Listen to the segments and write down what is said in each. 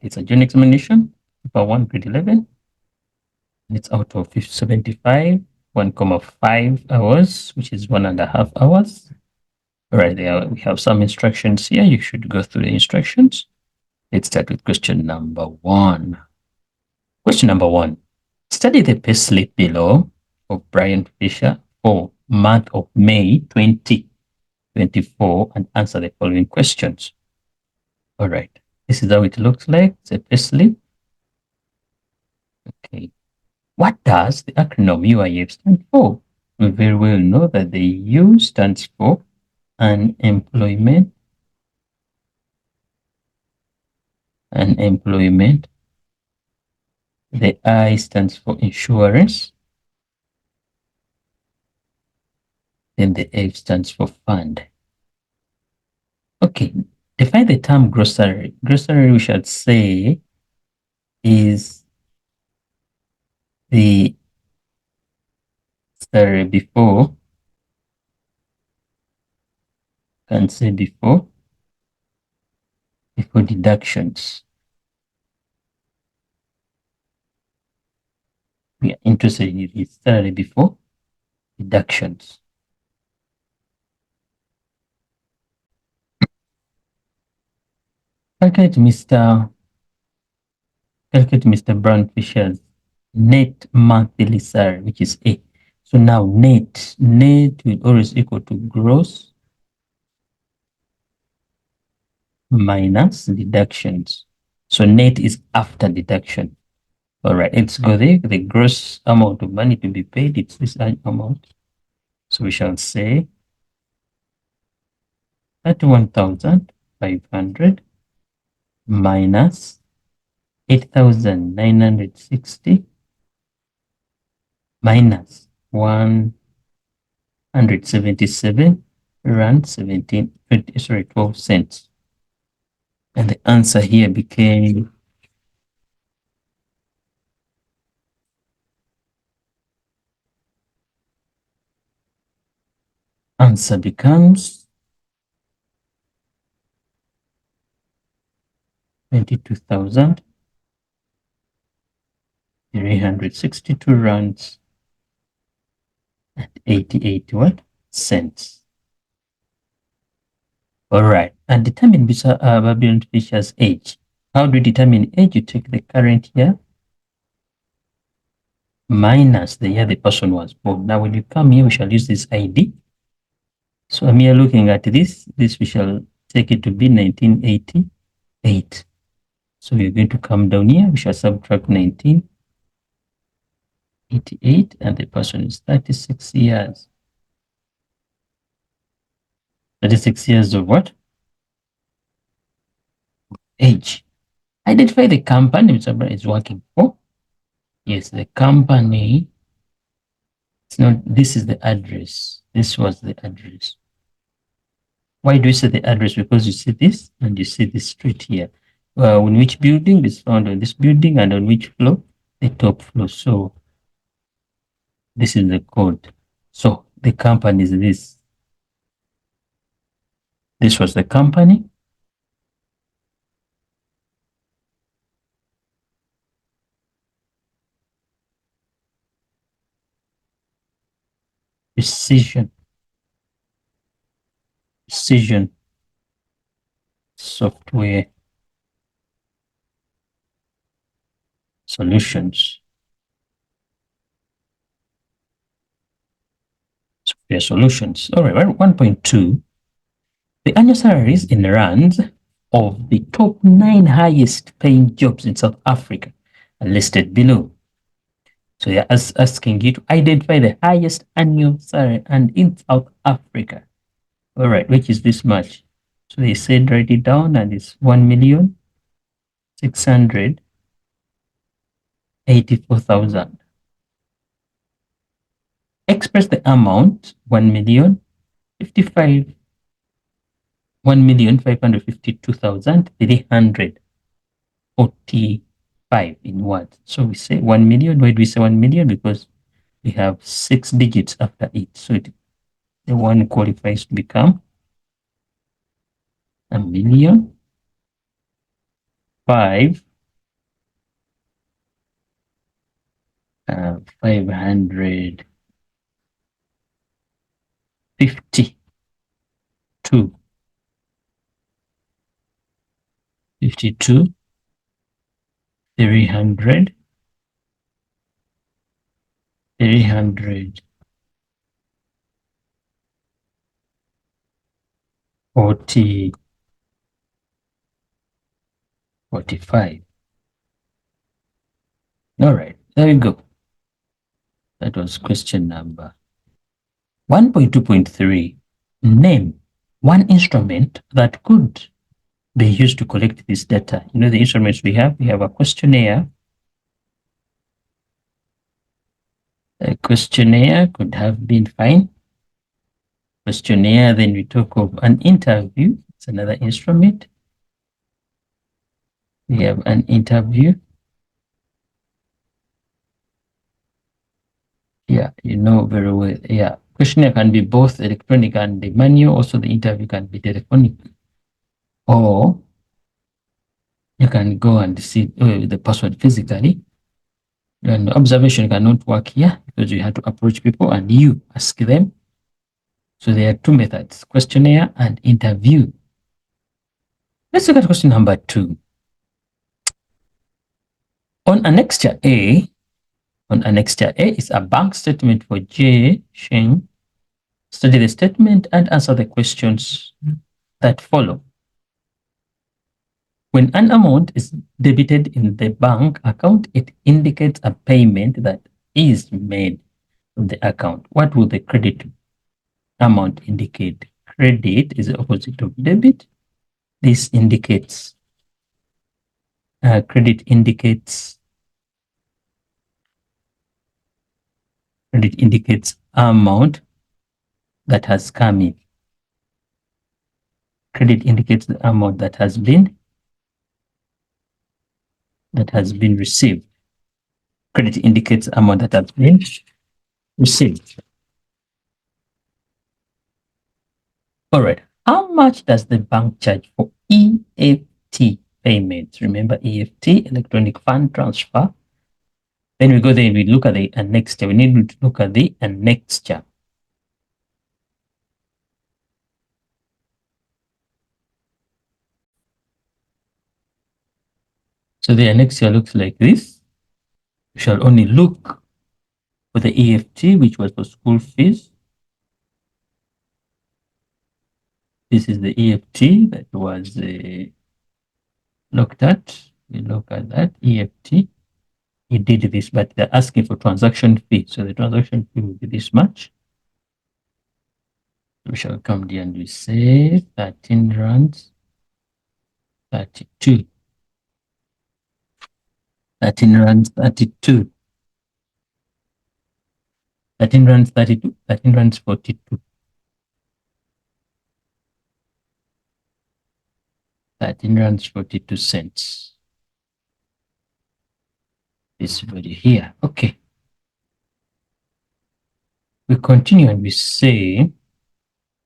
It's a joint examination, paper 1, grade 11. And it's out of 75, 1.5 hours, which is 1.5 hours. All right, there we have some instructions here. You should go through the instructions. Let's start with question number 1. Question number 1. Study the payslip below of Brian Fisher for month of May 2024 and answer the following questions. All right, this is how it looks like. It's a payslip. Okay. What does the acronym UIF stand for? We very well know that the U stands for unemployment. Unemployment. The I stands for insurance. Then the F stands for fund. Okay, define the term grocery. Grocery, we should say, is the sorry before. Can say before deductions. We are interested in it salary before deductions. Calculate Mr. Brown Fisher's net monthly salary, which is A. So now net will always equal to gross minus deductions. So net is after deduction. All right, let's go there. The gross amount of money to be paid, it's this amount. So we shall say 31,500 minus 8,960 minus 177 rand 12 cents. And the answer here became answer becomes 22,362 rands and 88 what cents. All right, and determine Babylon Fisher's age. How do you determine age? You take the current year minus the year the person was born. Now, when you come here, we shall use this ID. So I'm here looking at this. This we shall take it to be 1988. So we're going to come down here. We shall subtract 1988, and the person is 36 years. 36 years of what? Age. Identify the company Mr. Brown is working for. Yes, the company. It's not, this is the address. This was the address. Why do you say the address? Because you see this and you see this street here. On which building is found on this building and on which floor? The top floor. So this is the code. So the company is this. This was the company. Precision software solutions. Software solutions. All right, 1.2. The annual salaries in rands of the top 9 highest paying jobs in South Africa are listed below. So they're asking you to identify the highest annual salary and in South Africa. All right, which is this much? So they said write it down, and it's 1,684,000. Express the amount 1,552,345 in words. So we say 1 million. Why do we say 1 million? Because we have 6 digits after it. So the one qualifies to become 1,000,000. 5 552 52 300 300 40 45. All right, there we go. That was question number 1.2.3. Name one instrument that could be used to collect this data. You know the instruments we have? We have a questionnaire. A questionnaire could have been fine. Questionnaire, then we talk of an interview. It's another instrument. We have an interview. Yeah, you know very well. Yeah, questionnaire can be both electronic and the manual. Also, the interview can be telephonic. Or you can go and see the password physically. And observation cannot work here because you have to approach people and you ask them. So there are two methods, questionnaire and interview. Let's look at question number 2. On annexure A, is a bank statement for J. Sheng. Study the statement and answer the questions that follow. When an amount is debited in the bank account, it indicates a payment that is made from the account. What will the credit amount indicate? Credit is the opposite of debit. This indicates, credit indicates amount that has come in. Credit indicates the amount that has been received. Credit indicates amount that has been received. All right. How much does the bank charge for EFT payments? Remember EFT, electronic fund transfer. Then we go there and we look at the annexure. We need to look at the annexure. So the annexure looks like this. We shall only look for the EFT, which was for school fees. This is the EFT that was looked at. We look at that EFT. He did this, but they're asking for transaction fee. So the transaction fee will be this much. We shall come here and we say 13 rands 32. 13 rands 32. 13 rands 32. 13 rands 42. 13 rands 42 cents. This value here. Okay. We continue and we say,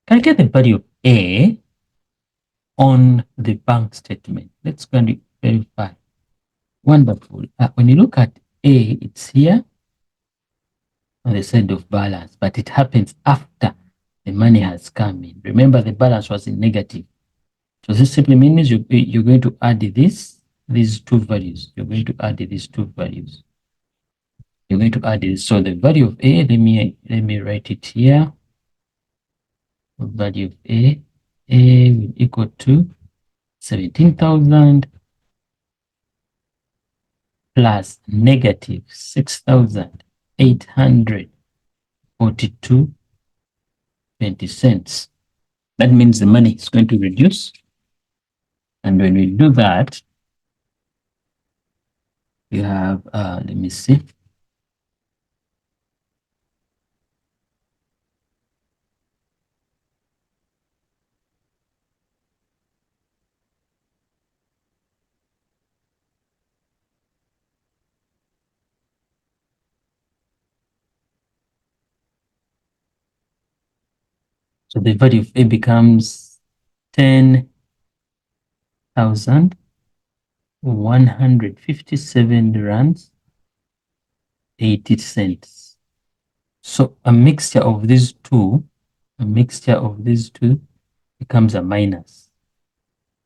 can I get the value of A on the bank statement? Let's go and verify. Wonderful. When you look at A, it's here on the side of balance, but it happens after the money has come in. Remember, the balance was in negative. So this simply means you're going to add these two values. You're going to add these two values. You're going to add this. So the value of A, let me write it here. The value of A will equal to 17,000 plus negative 6,842.20 cents. That means the money is going to reduce. And when we do that, you have, let me see. So the value of A becomes 10,000 157 rands 80 cents. So a mixture of these two becomes a minus.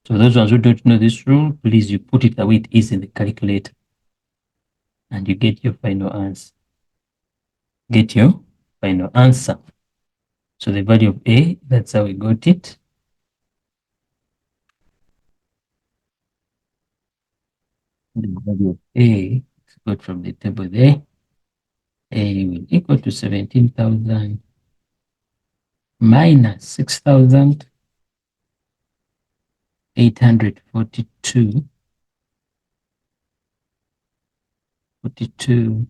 So those ones who don't know this rule, please you put it the way it is in the calculator and you get your final answer. So the value of A, that's how we got it. The value of A is got from the table there. A will equal to 17,000 minus 6,842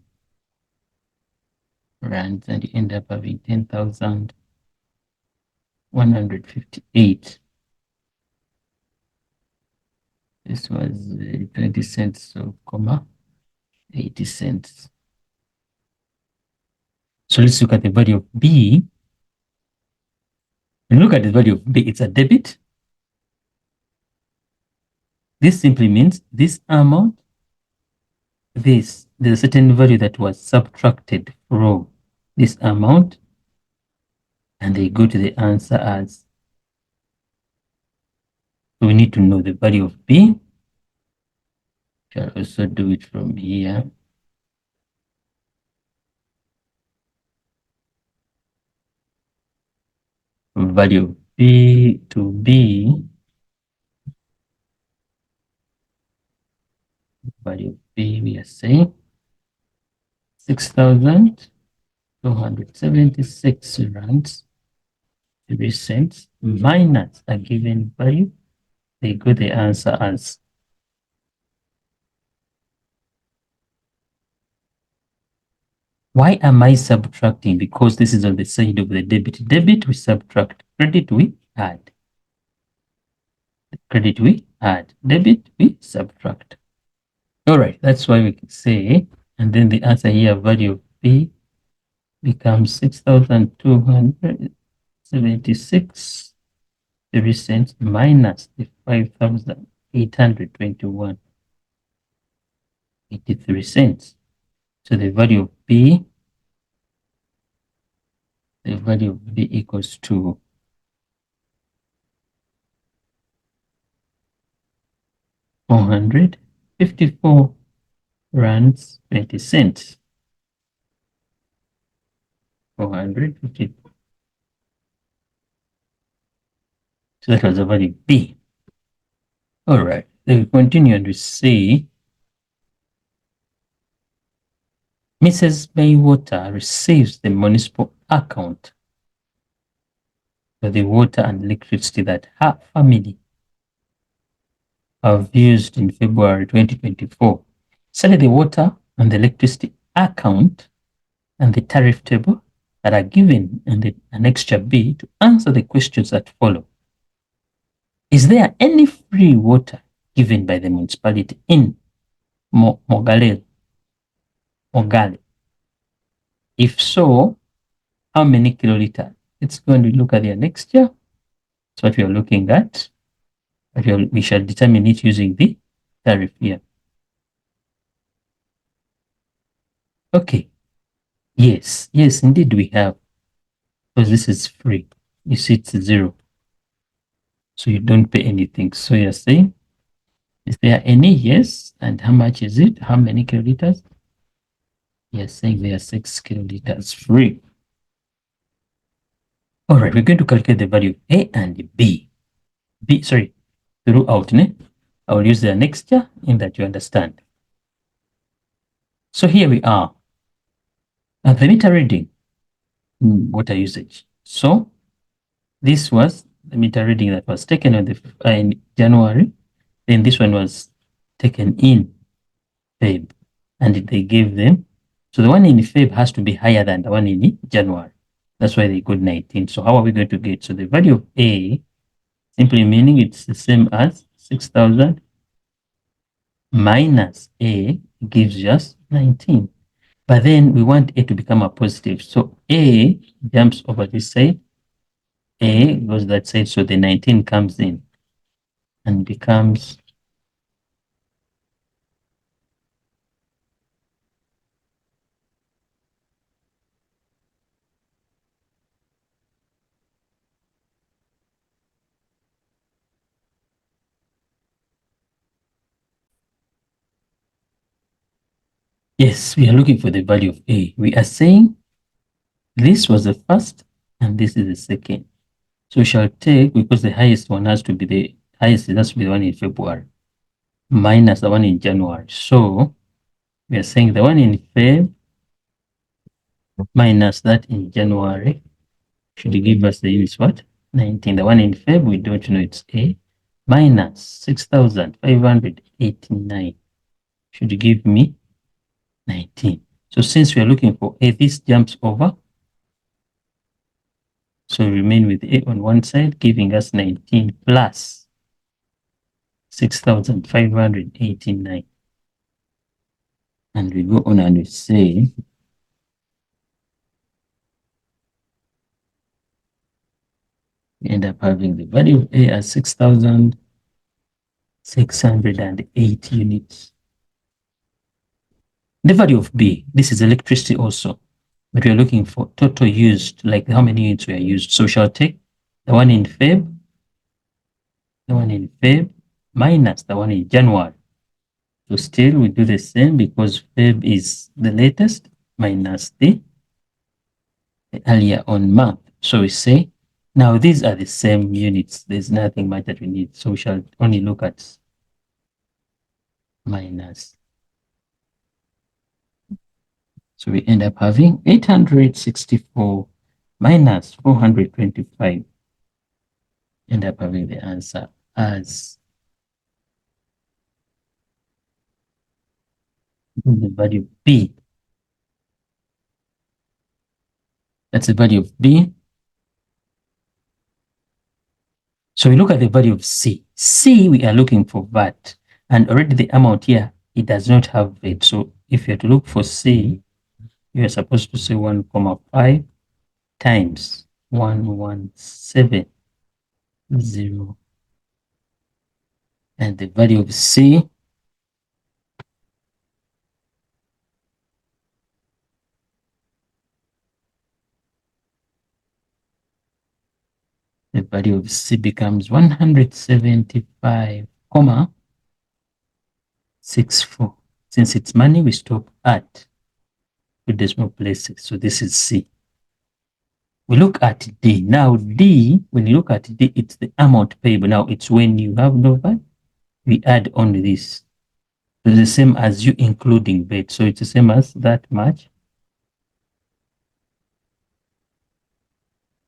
rands, and you end up having 10,158. This was 20 cents, so comma 80 cents. So let's look at the value of B. When you look at the value of B, it's a debit. This simply means this amount, there's a certain value that was subtracted from this amount, and they go to the answer as. So we need to know the value of B. Shall also do it from here. Value of B to B. Value of B, we are saying 6,276 rands 3 cents minus a given value. They got the answer as. Why am I subtracting? Because this is on the side of the debit. Debit we subtract, credit we add. Credit we add, debit we subtract. All right, that's why we can say, and then the answer here, value of B becomes 6,276 3 cents minus the 5,821 83 cents. So the value of B equals to 454 rands 20 cents. 450. So that was the value B. All right, then we continue and we see Mrs. Maywater receives the municipal account for the water and electricity that her family have used in February 2024. Study the water and the electricity account and the tariff table that are given in the annexure B to answer the questions that follow. Is there any free water given by the municipality in Mogale? If so, how many kiloliters? It's going to look at the annexure. That's what we are looking at. We shall determine it using the tariff here. Okay. Yes, indeed we have. Because this is free. You see, it's 0. So you don't pay anything. So you're saying, is there any? Yes. And how much is it? How many kiloliters? You're saying there are 6 kiloliters free. All right, we're going to calculate the value of A and B. Throughout. I will use the annexure in that you understand. So here we are. And the meter reading, water usage. So this was the meter reading that was taken on in January. Then this one was taken in Feb, and they gave them. So the one in Feb has to be higher than the one in January. That's why they got 19. So how are we going to get? So the value of A, simply meaning it's the same as 6,000 minus A gives us 19. But then we want A to become a positive. So A jumps over this side. A goes that side. So the 19 comes in and becomes Yes, we are looking for the value of A. We are saying this was the first and this is the second. So we shall take, because the highest one has to be the highest, it has to be the one in February minus the one in January. So we are saying the one in Feb minus that in January should give us the units what? 19. The one in Feb, we don't know it's A, minus 6,589 should give me 19. So since we are looking for A, this jumps over. So we remain with A on one side, giving us 19 plus 6,589. And we go on and we say, we end up having the value of A as 6,608 units. The value of B, this is electricity also, but we are looking for total used, like how many units we are used. So we shall take the one in Feb, minus the one in January. So still we do the same because Feb is the latest minus the earlier on month. So we say, now these are the same units. There's nothing much that we need. So we shall only look at minus. So we end up having 864 minus 425. End up having the answer as the value of B. That's the value of B. So we look at the value of C. C, we are looking for VAT. And already the amount here, it does not have VAT. So if you are to look for C, you are supposed to say 1,5 times 1170. And the value of C, the value of C becomes 175,64. Since it's money, we stop at two decimal places. So this is C. We look at D. Now D, when you look at D, it's the amount payable. Now it's when you have no VAT, we add on this. So it's the same as you including VAT. So it's the same as that much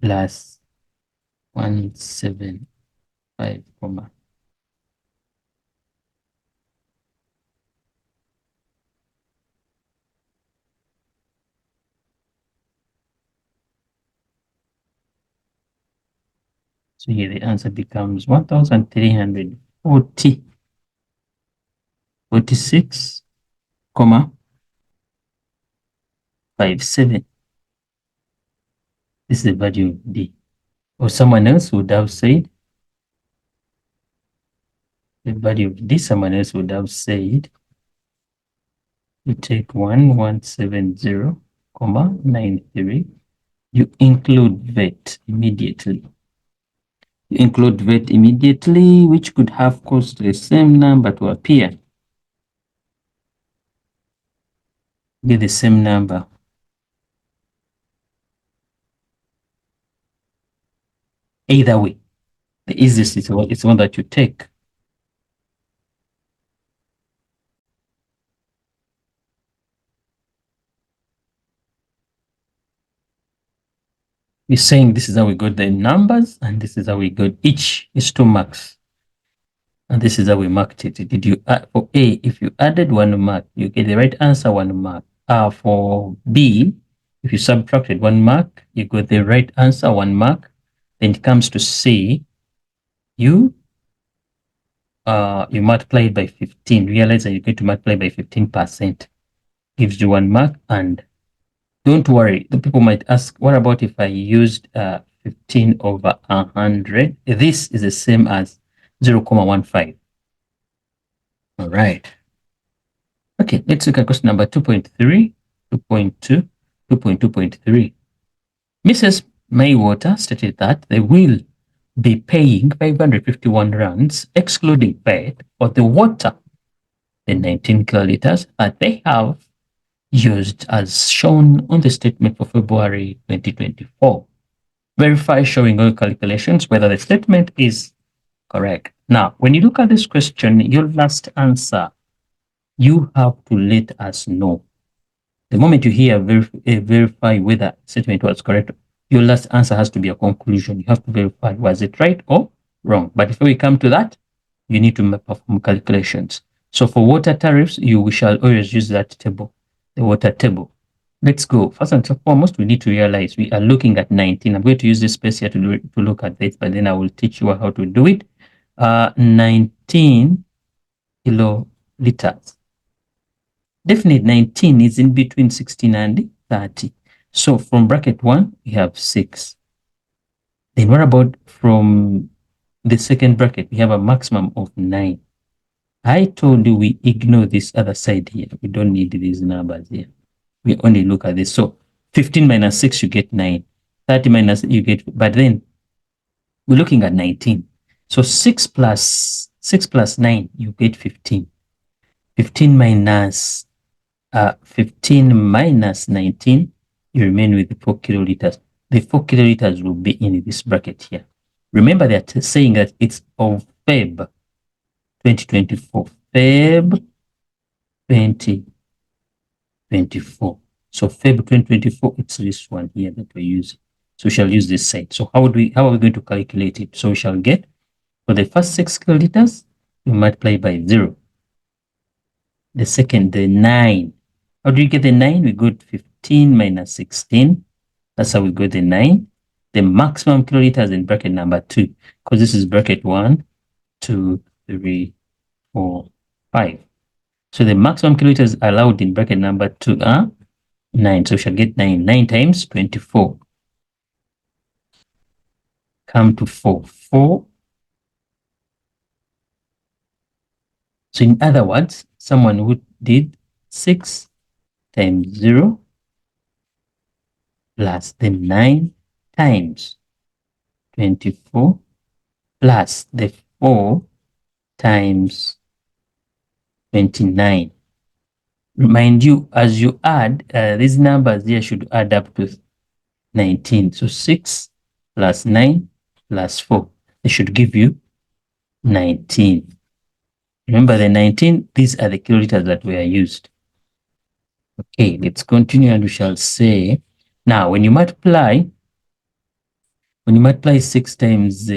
plus 175, comma. So here the answer becomes 1,340, 46, comma, 57. This is the value of D. Or someone else would have said, the value of D, someone else would have said, you take 1170, comma, 93. You include VAT immediately. You include VAT immediately, which could have caused the same number to appear. Get the same number. Either way, the easiest is the one that you take. We're saying this is how we got the numbers, and this is how we got each is 2 marks. And this is how we marked it. Did you add for A? If you added 1 mark, you get the right answer 1 mark. For B, if you subtracted 1 mark, you got the right answer 1 mark. Then it comes to C, you multiply it by 15. Realize that you're going to multiply by 15%. Gives you 1 mark. And don't worry, the people might ask, what about if I used 15 over 100? This is the same as 0.15. All right. Okay, let's look at question number 2.3, 2.2, 2.2.3. Mrs. Maywater stated that they will be paying 551 rands, excluding VAT, for the water, the 19 kiloliters that they have used as shown on the statement for February 2024. Verify showing all calculations whether the statement is correct. Now, when you look at this question, your last answer, you have to let us know. The moment you hear verify whether statement was correct, your last answer has to be a conclusion. You have to verify, was it right or wrong? But before we come to that, you need to perform calculations. So for water tariffs, we shall always use that table, the water table. Let's go. First and foremost, we need to realize we are looking at 19. I'm going to use this space here to look at this, but then I will teach you how to do it. 19 kiloliters. Definite 19 is in between 16 and 30. So from bracket 1, we have 6. Then what about from the second bracket? We have a maximum of 9. I told you we ignore this other side here. We don't need these numbers here. We only look at this. So 15 minus 6, you get 9. 30 minus, you get, but then we're looking at 19. So 6 plus 9, you get 15. 15 minus 19, you remain with the 4 kiloliters. The 4 kiloliters will be in this bracket here. Remember that saying that it's of Feb 2024. Feb 2024. So Feb 2024, it's this one here that we're using. So we shall use this side. So how are we going to calculate it? So we shall get, for the first 6 kiloliters, we multiply by 0. The second, the 9. How do you get the 9? We got 15 minus 16. That's how we got the 9. The maximum kiloliters in bracket number 2, because this is bracket 1, 2, 3, 4, 5. So the maximum kiloliters allowed in bracket number 2 are 9. So we shall get 9. 9 times 24. Come to 4. 4. So in other words, someone who did 6 times 0 plus the 9 times 24 plus the 4 times 29. Remind you, as you add, these numbers here should add up to 19. So 6 plus 9 plus 4. They should give you 19. Remember the 19, these are the kiloliters that were used. Okay, let's continue and we shall say, now when you multiply 6 times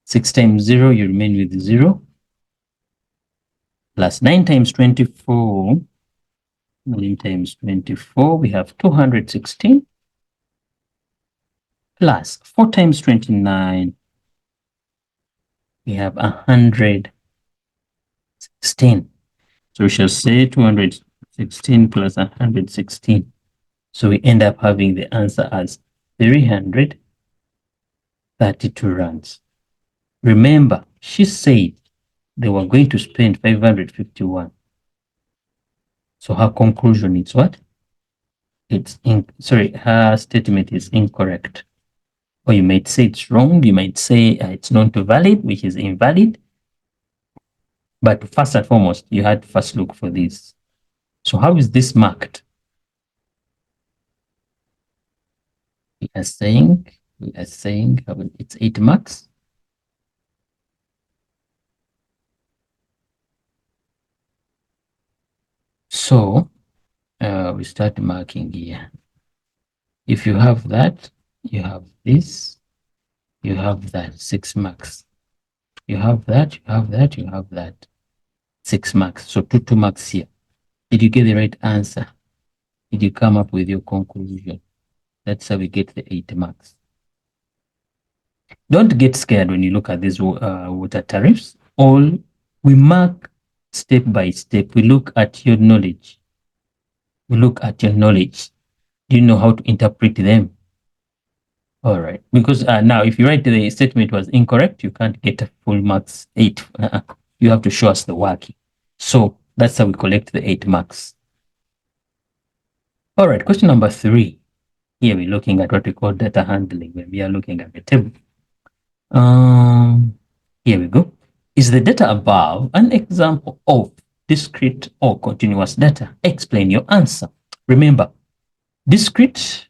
6 times 0, you remain with 0, plus 9 times 24, 9 times 24, we have 216, plus 4 times 29, we have 116. So we shall say 216 plus 116. So we end up having the answer as 332 rands. Remember, she said they were going to spend 551. So her conclusion is what? Her statement is incorrect. Or you might say it's wrong. You might say it's not valid, which is invalid. But first and foremost, you had to first look for this. So how is this marked? We are saying it's 8 marks. So we start marking here. If you have that, you have this, you have that, 6 marks. You have that, you have that, you have that, 6 marks. So 2 marks here. Did you get the right answer? Did you come up with your conclusion? That's how we get the 8 marks. Don't get scared when you look at these water tariffs. We mark step by step. We look at your knowledge. Do you know how to interpret them? All right. Because now, if you write the statement was incorrect, you can't get a full marks 8. You have to show us the working. So that's how we collect the 8 marks. All right. Question number 3. Here we're looking at what we call data handling when we are looking at the table. Here we go. Is the data above an example of discrete or continuous data? Explain your answer. Remember, discrete,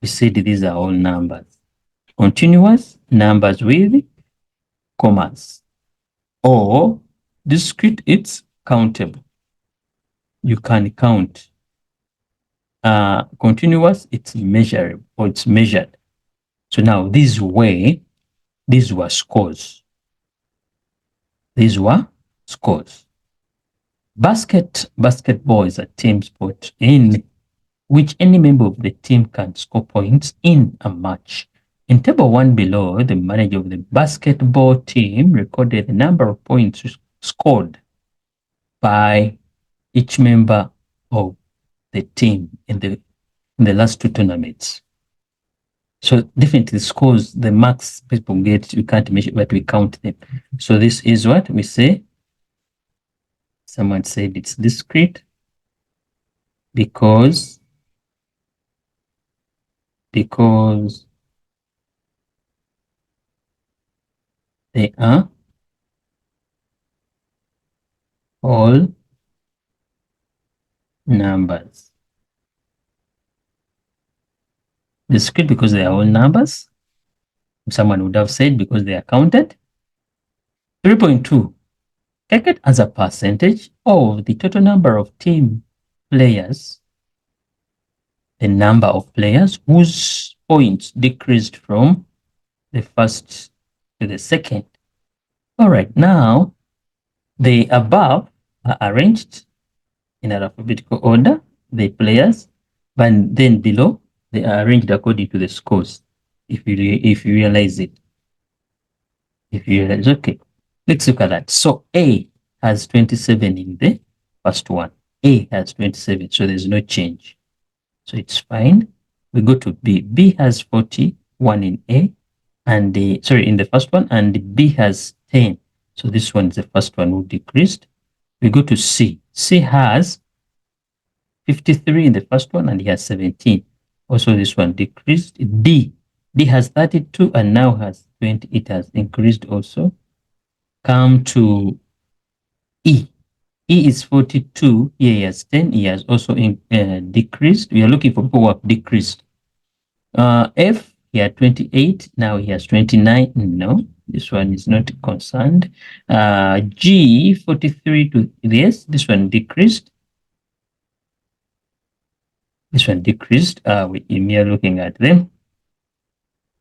we said these are all numbers. Continuous, numbers with commas. Or discrete, it's countable. You can count. Continuous, it's measurable or it's measured. So now these were scores. These were scores. Basketball is a team sport in which any member of the team can score points in a match. In table 1 below, the manager of the basketball team recorded the number of points scored by each member of the team in the last two tournaments. So definitely scores, the marks people get, you can't measure, but we count them. So this is what we say. Someone said it's discrete because they are all numbers. Discrete because they are all numbers. Someone would have said because they are counted. 3.2. Calculate as a percentage of the total number of team players, the number of players whose points decreased from the first to the second. All right, now the above are arranged in alphabetical order, the players, but then below they are arranged according to the scores. If you realize it, okay, let's look at that. So A has 27 in the first one. A has 27, so there's no change. So it's fine. We go to B. B has 41 in A, and in the first one, and B has 10. So this one is the first one who decreased. We go to C. C has 53 in the first one, and he has 17. Also, this one decreased. D. D has 32 and now has 20. It has increased also. Come to E. E is 42. Here he has 10. He has also decreased. We are looking for people who have decreased. F, he had 28. Now he has 29. No, this one is not concerned. G, 43 to this. This one decreased. This one decreased. We are looking at them.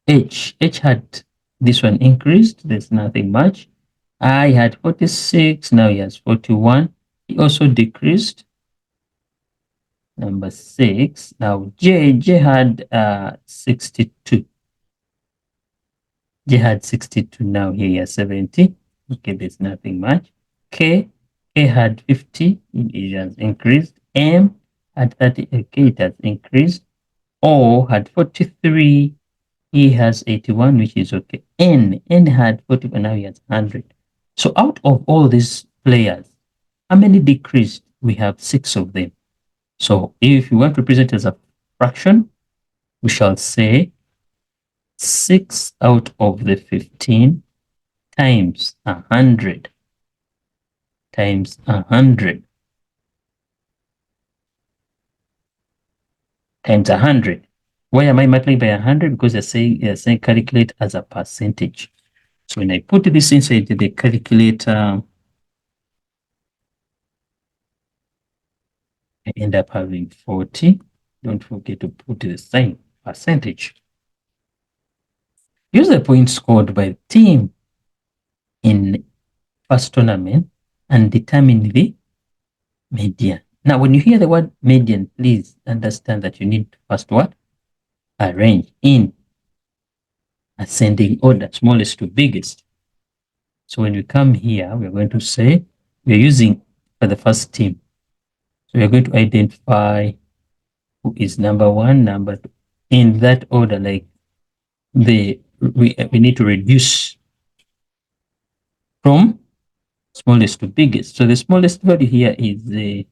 H had this one increased. There's nothing much. I had 46. Now he has 41. He also decreased. Number 6. Now J had 62. J had 62. Now here he has 70. Okay, there's nothing much. K had 50. It has increased. M had 30. Okay, it has increased. O had 43. He has 81, which is okay. N had 40, but now he has 100. So out of all these players, how many decreased? We have 6 of them. So if you want to present as a fraction, we shall say 6 out of the 15 times 100 times 100 times 100. Why am I multiplying by 100? Because they're saying calculate as a percentage. So when I put this inside the calculator, I end up having 40. Don't forget to put the sign percentage. Use the points scored by the team in first tournament and determine the median. Now, when you hear the word median, please understand that you need to first what? Arrange in ascending order, smallest to biggest. So when we come here, we're going to say we're using for the first team. So we're going to identify who is number 1, number 2, in that order, like we need to reduce from smallest to biggest. So the smallest value here is the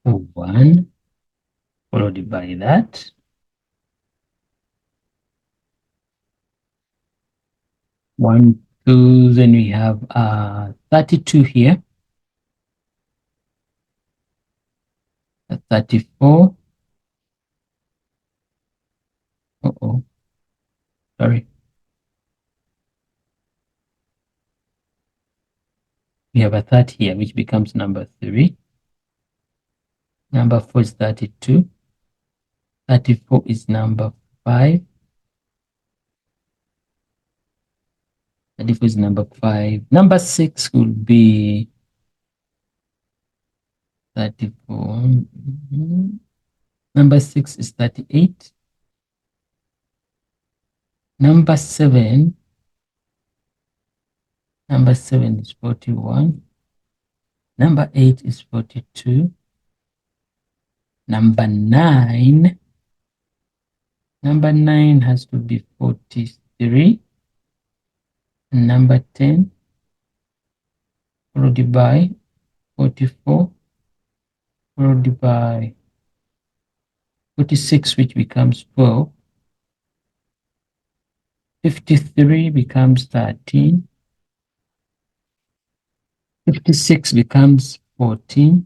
1, followed by that 1 So then we have 32 here, 34. Uh-oh, sorry. We have a 30 here, which becomes number 3. Number 4 is 32. 34 is number 5. 34 is number 5. Number 6 would be 34. Number 6 is 38. Number 7 is 41. Number 8 is 42. Number 9 has to be 43. And number 10 followed by 44, followed by 46, which becomes 12. 53 becomes 13. 56 becomes 14.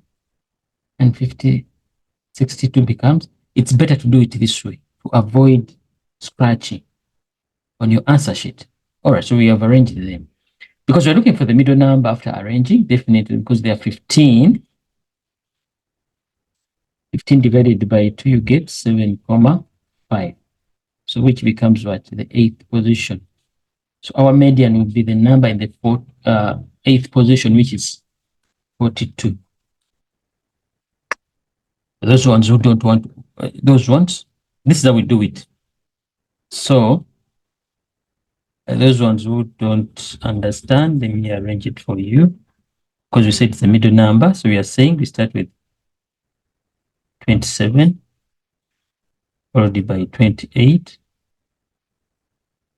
And 62 becomes, it's better to do it this way to avoid scratching on your answer sheet. All right, so we have arranged them. Because we're looking for the middle number after arranging, definitely, because they are 15. 15 divided by 2, you get 7,5. So which becomes what? The 8th position. So our median would be the number in the 8th position, which is 42. Those ones who don't want those ones, this is how we do it. So those ones who don't understand, let me arrange it for you, because we said it's a middle number. So we are saying we start with 27, followed by 28,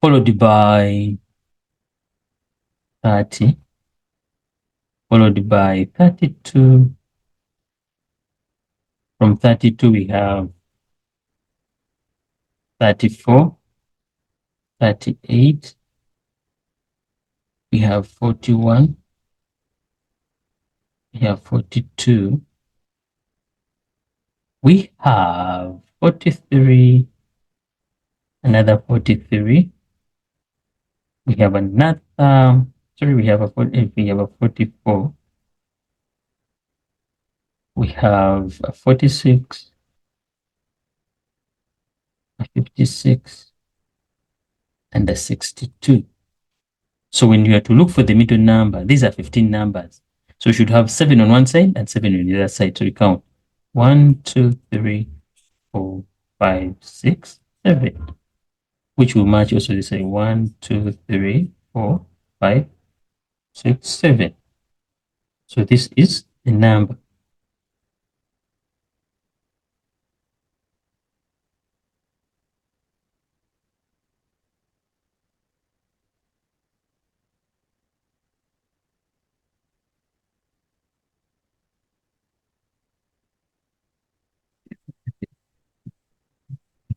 followed by 30, followed by 32. From 32, we have 34, 38, we have 41, we have 42, we have 43, another 43, we have another, we have a 44, we have a 46, a 56, and a 62. So when you are to look for the middle number, these are 15 numbers. So you should have 7 on one side and 7 on the other side. So we count 1, 2, 3, 4, 5, 6, 7, which will match also. They say 1, 2, 3, 4, 5, 6, 7. So this is the number.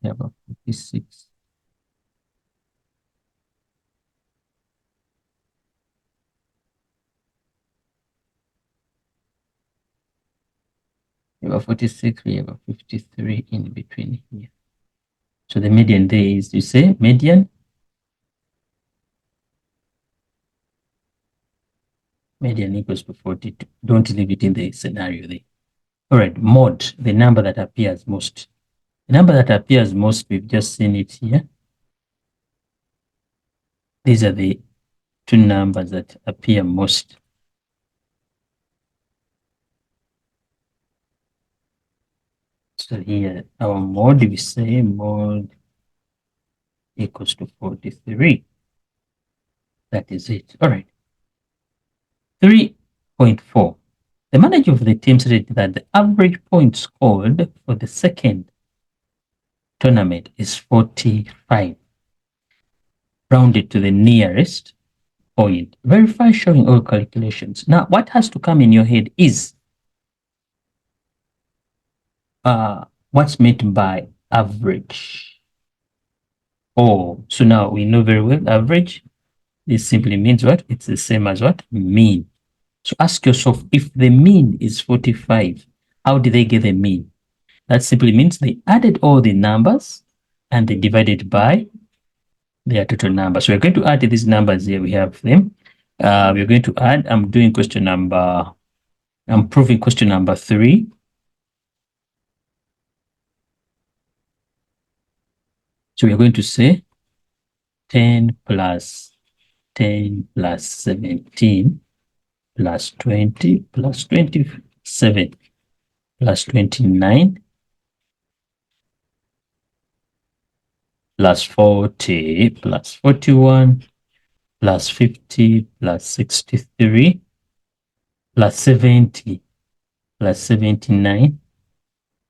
We have a 46. We have a 46, we have a 53 in between here. So the median there is, you say, median equals to 42. Don't leave it in the scenario there. All right, mod, the number that appears most. The number that appears most, we've just seen it here. These are the two numbers that appear most. So here, our mod, we say mod equals to 43. That is it. All right. 3.4. The manager of the team said that the average points scored for the second tournament is 45. Rounded to the nearest point. Verify showing all calculations. Now, what has to come in your head is what's meant by average. Oh, so now we know very well average. This simply means what? It's the same as what? Mean. So ask yourself, if the mean is 45, how did they get the mean? That simply means they added all the numbers and they divided by their total number. So we're going to add these numbers here. We have them. We're going to add, I'm proving question number 3. So we're going to say 10 plus 10 plus 17 plus 20 plus 27 plus 29 plus 40 plus 41 plus 50 plus 63 plus 70 plus 79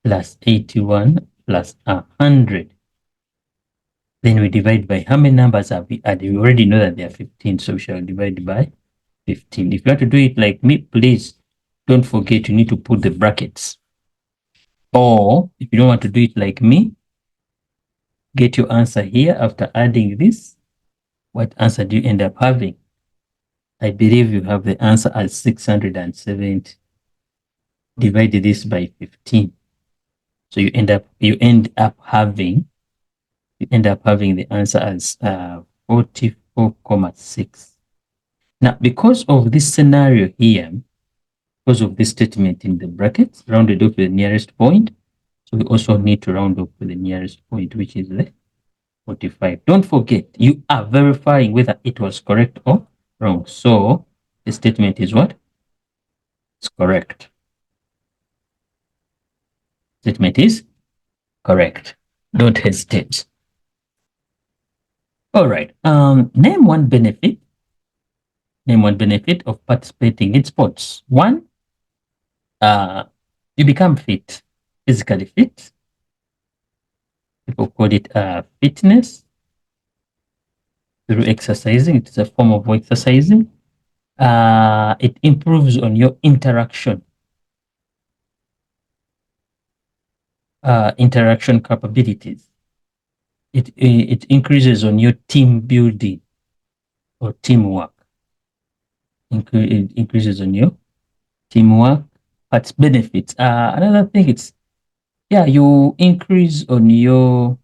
plus 81 plus 100. Then we divide by how many numbers have we added? We already know that there are 15, so we shall divide by 15. If you want to do it like me, please don't forget you need to put the brackets. Or if you don't want to do it like me, get your answer here after adding this. What answer do you end up having? I believe you have the answer as 670. Divide this by 15. So you end up having the answer as 44.6. Now, because of this scenario here, because of this statement in the brackets, rounded up to the nearest point, so we also need to round up to the nearest point, which is the 45. Don't forget, you are verifying whether it was correct or wrong. So the statement is what? It's correct. Statement is correct. Don't hesitate. All right. Name one benefit. Name one benefit of participating in sports. One, you become fit, physically fit. People call it fitness through exercising. It's a form of exercising. It improves on your interaction capabilities. It increases on your team building or teamwork. It increases on your teamwork, but benefits. Another thing, it's you increase on your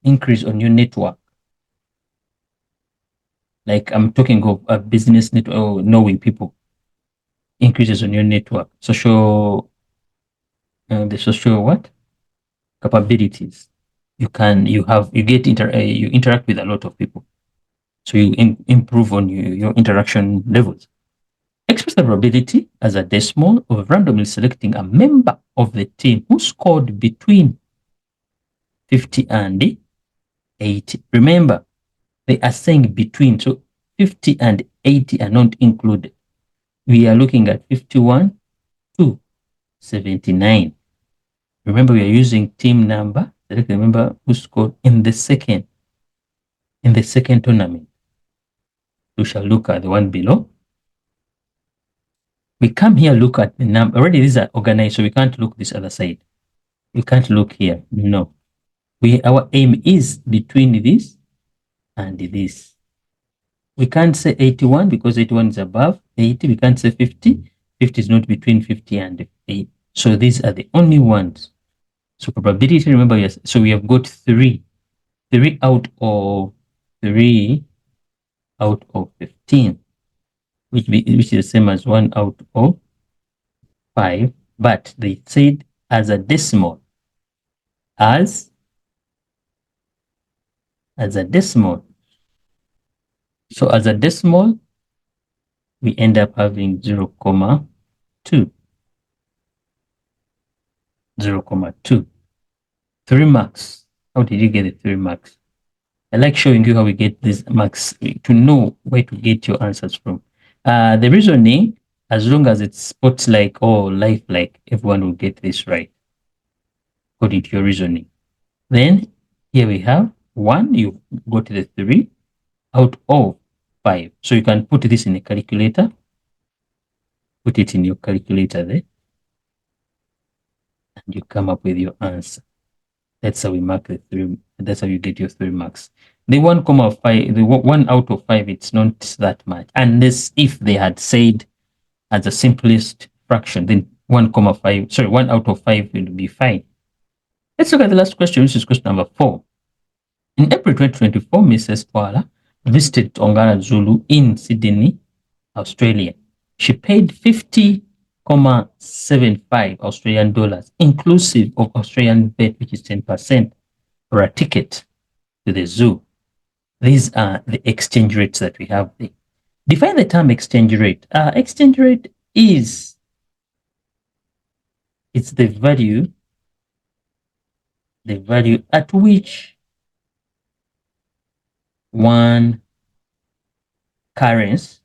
network. Like I'm talking of a business network, or knowing people. Increases on your network, social, the social what? Capabilities. You interact with a lot of people. So you improve on your interaction levels. Express the probability as a decimal of randomly selecting a member of the team who scored between 50 and 80. Remember, they are saying between, so 50 and 80 are not included. We are looking at 51 to 79. Remember, we are using team number. Select the member who scored in the second tournament. We shall look at the one below. We come here, look at the number. Already these are organized, so we can't look this other side. We can't look here. No. Our aim is between this and this. We can't say 81 because 81 is above 80. We can't say 50. 50 is not between 50 and 8. So these are the only ones. So probability, remember, yes. So we have got 3 out of 15, which is the same as 1 out of 5. But they said as a decimal, as a decimal. So as a decimal, we end up having 0.2. 0.2. 3 marks. How did you get the 3 marks? I like showing you how we get these marks to know where to get your answers from. The reasoning, as long as it's sports like or life like, everyone will get this right according to your reasoning. Then here we have 1, you go to the 3 out of 5. So you can put this in a calculator. Put it in your calculator there. And you come up with your answer. That's how we mark the 3. That's how you get your 3 marks. The 1,5, the 1 out of 5, it's not that much. Unless if they had said as the simplest fraction, then 1,5, sorry, 1 out of 5 will be fine. Let's look at the last question, which is question number 4. In April 2024, Mrs. Twala visited Tongara Zulu in Sydney, Australia. She paid 50,75 Australian dollars, inclusive of Australian VAT, which is 10%, for a ticket to the zoo. These are the exchange rates that we have there. Define the term exchange rate. Exchange rate is it's the value at which one currency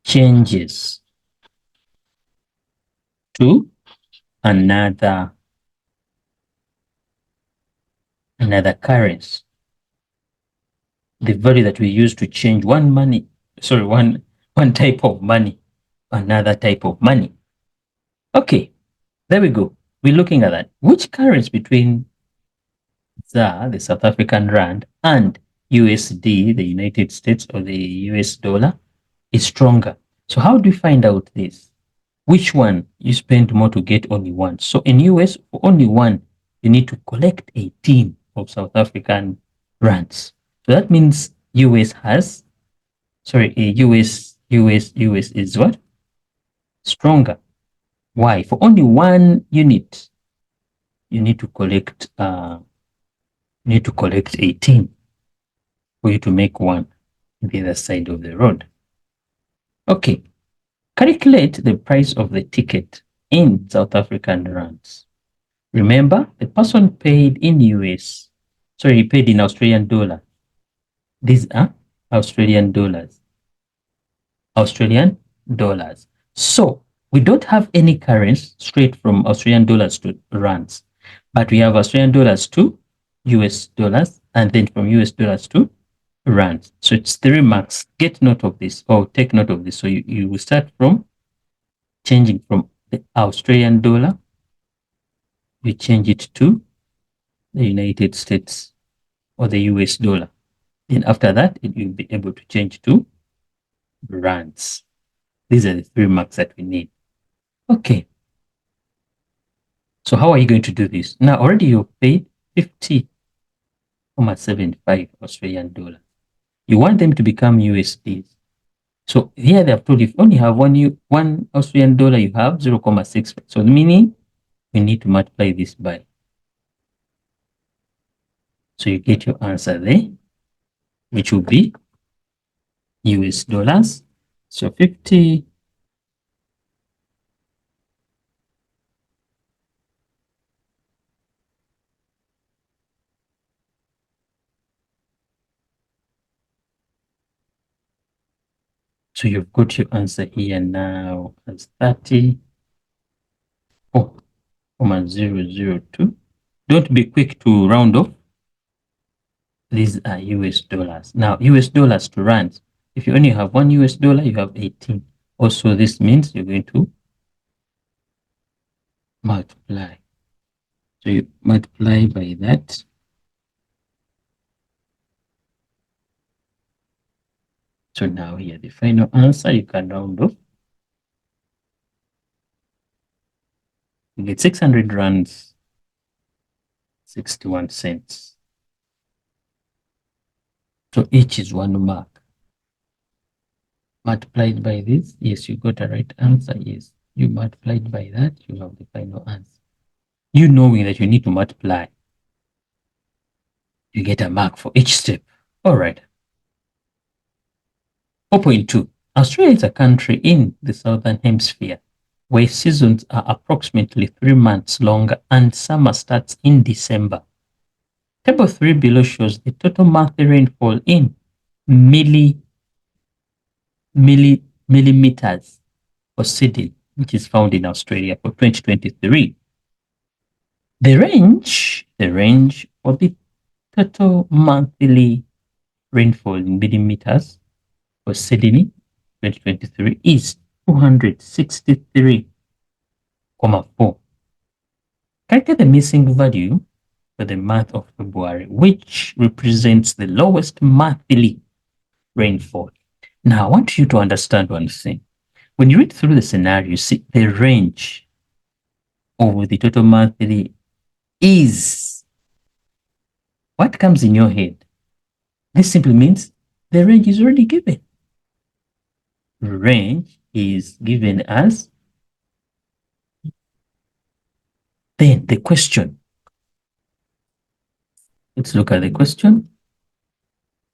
changes to another currency. The value that we use to change one type of money, another type of money. Okay, there we go. We're looking at that. Which currency between the South African rand, and USD, the United States, or the US dollar, is stronger? So how do we find out this? Which one you spend more to get only one? So in US, for only one, you need to collect 18 of South African rands. So that means US is what? Stronger. Why? For only one unit, you need to collect 18 for you to make one on the other side of the road. Okay. Calculate the price of the ticket in South African rands. Remember, the person paid in he paid in Australian dollar. These are Australian dollars. So we don't have any currency straight from Australian dollars to rands, but we have Australian dollars to US dollars, and then from US dollars to rands. So it's 3 marks. Get note of this, or take note of this. So you will start from changing from the Australian dollar, you change it to the United States or the US dollar. Then after that, you'll be able to change to rands. These are the 3 marks that we need. Okay. So how are you going to do this? Now already you've paid 50,75 Australian dollars. You want them to become USDs. So here they have told you if you only have one Australian dollar, you have 0.6. So meaning we need to multiply this by. So you get your answer there, which will be US dollars. So 50. So you've got your answer here now as 30.002. Don't be quick to round off. These are US dollars. Now, US dollars to rands. If you only have one US dollar, you have 18. Also, this means you're going to multiply. So you multiply by that. So now here, the final answer, you can round off. You get 600 rands, 61 cents. So each is 1 mark. Multiplied by this, yes, you got a right answer. Yes, you multiplied by that, you have the final answer. You knowing that you need to multiply, you get a mark for each step. All right. 4.2. Australia is a country in the southern hemisphere where seasons are approximately 3 months longer and summer starts in December. Table 3 below shows the total monthly rainfall in millimeters for Sydney, which is found in Australia for 2023. The range for the total monthly rainfall in millimeters for Sydney 2023 is 263 4. Calculate the missing value for the month of February, which represents the lowest monthly rainfall. Now, I want you to understand one thing. When you read through the scenario, you see the range of the total monthly is what comes in your head. This simply means the range is already given. Range is given as. Then the question. Let's look at the question.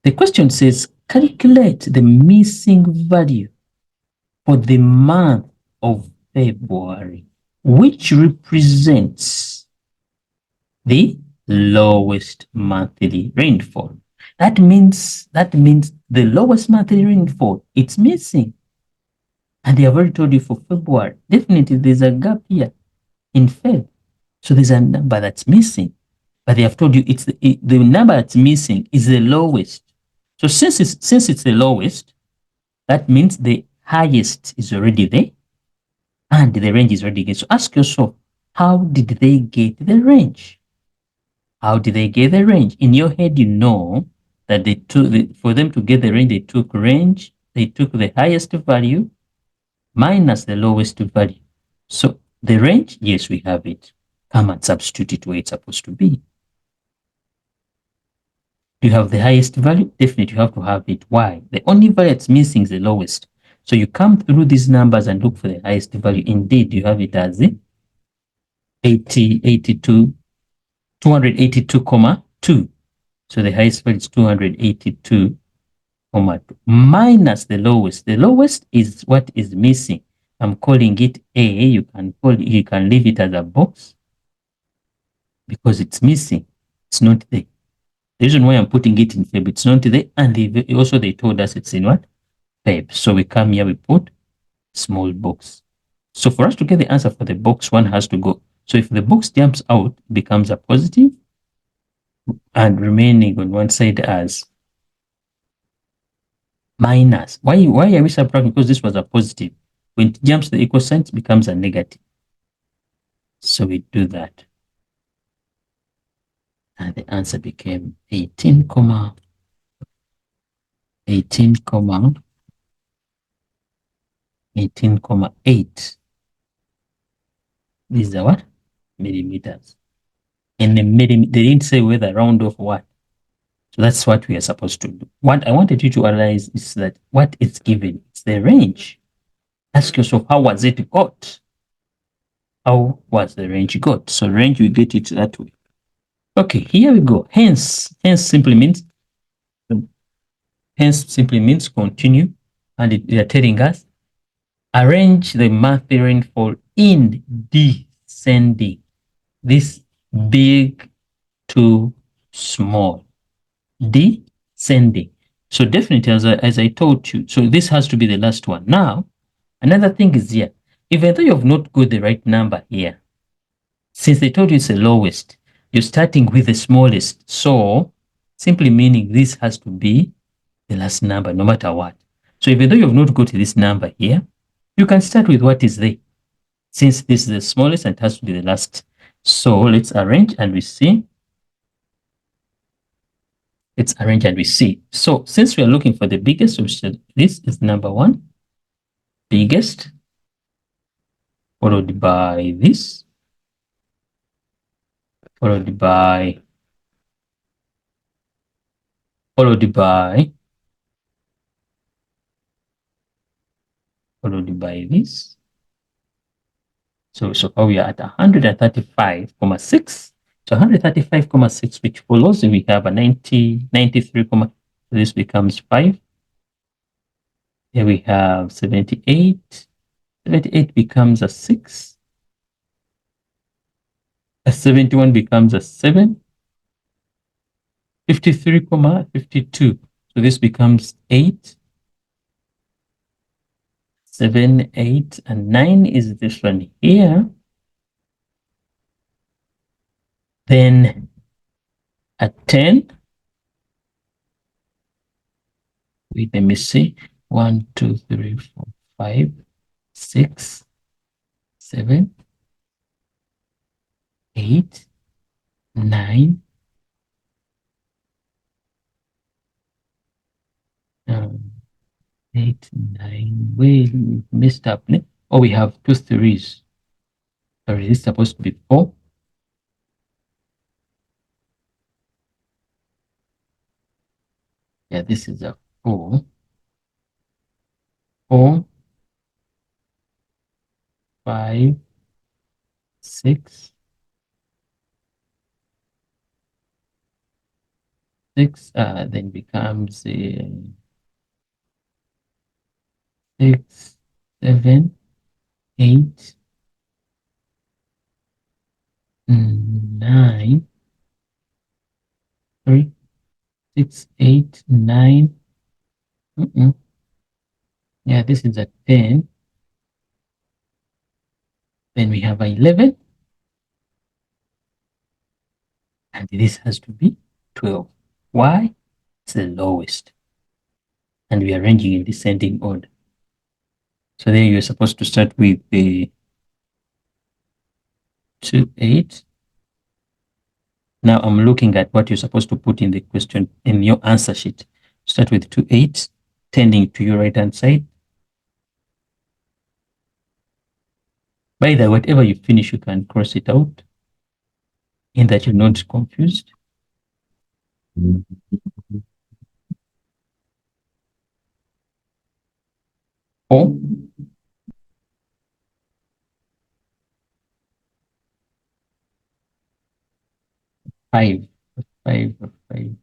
The question says, calculate the missing value for the month of February, which represents the lowest monthly rainfall. That means the lowest monthly rainfall, it's missing. And they have already told you for February, definitely there's a gap here in Feb. So there's a number that's missing. But they have told you it's the number that's missing is the lowest. So since it's the lowest, that means the highest is already there and the range is already there. So ask yourself, how did they get the range? How did they get the range? In your head, you know that for them to get the range, they took the highest value minus the lowest value. So the range, yes, we have it. Come and substitute it where it's supposed to be. You have the highest value, definitely you have to have it. Why? The only value that's missing is the lowest. So you come through these numbers and look for the highest value. Indeed, you have it as 282,2. So the highest value is 282,2 minus the lowest. The lowest is what is missing. I'm calling it A. You can leave it as a box because it's missing. It's not there. The reason why I'm putting it in Feb, it's not there. And they told us it's in what? Feb. So we come here, we put small box. So for us to get the answer for the box, one has to go. So if the box jumps out, it becomes a positive and remaining on one side as minus. Why are we subtracting? Because this was a positive. When it jumps the equal sign, it becomes a negative. So we do that. And the answer became 18,8 These are what? Millimeters. And they didn't say whether round off what. So that's what we are supposed to do. What I wanted you to realize is that what is given, it's the range. Ask yourself, how was it got? How was the range got? So range, we get it that way. Okay, here we go. Hence simply means continue. And they are telling us, arrange the monthly rainfall in descending. This big to small. Descending. So definitely, as I told you, so this has to be the last one. Now, another thing is here. Even though you have not got the right number here, since they told you it's the lowest, you're starting with the smallest. So simply meaning this has to be the last number, no matter what. So even though you have not got this number here, you can start with what is there. Since this is the smallest and it has to be the last. So let's arrange and we see. Let's arrange and we see. So since we are looking for the biggest, we said this is number 1, biggest, followed by this, followed by this. So far we are at 135,6. So 135,6, which follows, we have a 93, this becomes 5. Here we have 78. 78 becomes a 6. A 71 becomes a 7. 53, 52. So this becomes 8. 7, 8, and 9 is this one here. Then at 10, wait, let me see. 1, 2, 3, 4, 5, 6, 7, 8, 9, 8, 9. We messed up. Oh, we have two threes. Sorry, this is supposed to be 4. Yeah, this is a 4. 4, 5, 6, 6, then becomes 6, 7, 8, 9, 3, 6, 8, 9. Yeah, this is a 10. Then we have a 11. And this has to be 12. Why? It's the lowest. And we are arranging in descending order. So there you're supposed to start with the 2, 8. Now I'm looking at what you're supposed to put in the question in your answer sheet. Start with 2, 8, tending to your right-hand side. By the way, whatever you finish, you can cross it out in that you're not confused. 4, 5, 5, 5, 5,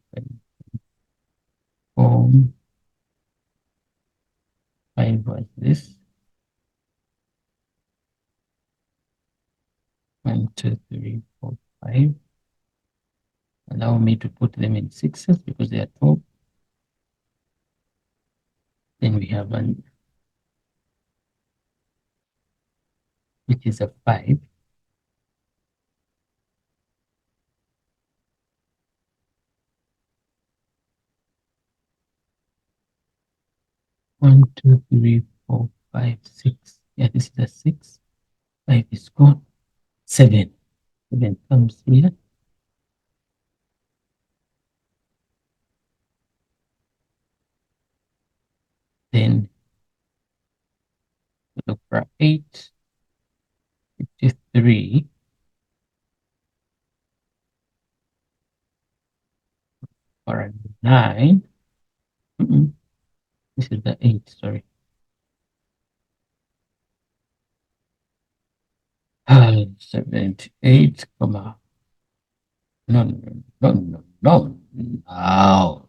4, 5 was this. 1, 2, 3, 4, 5. Allow me to put them in sixes because they are 12. Then we have one, which is a 5. One, 2, 3, 4, 5, 6. Yeah, this is a 6. 5 is gone. 7. 7 comes here. Then look for 8, 53, or a 9. This is the 8, sorry. 78, comma. No, no, no, no, no, no.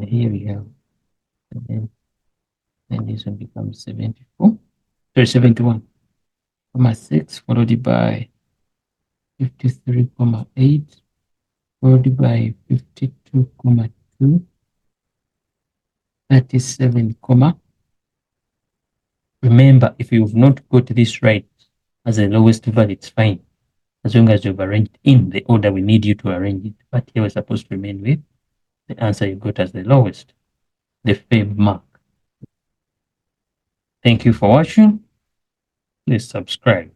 Here we have. Then this one becomes 74. Sorry, 71, comma 6, followed by 53, comma 8, followed by 52, comma 2, 37, comma. Remember, if you've not got this right as the lowest value, it's fine. As long as you've arranged in the order we need you to arrange it. But here we're supposed to remain with the answer you got as the lowest, the fab mark. Thank you for watching. Please subscribe.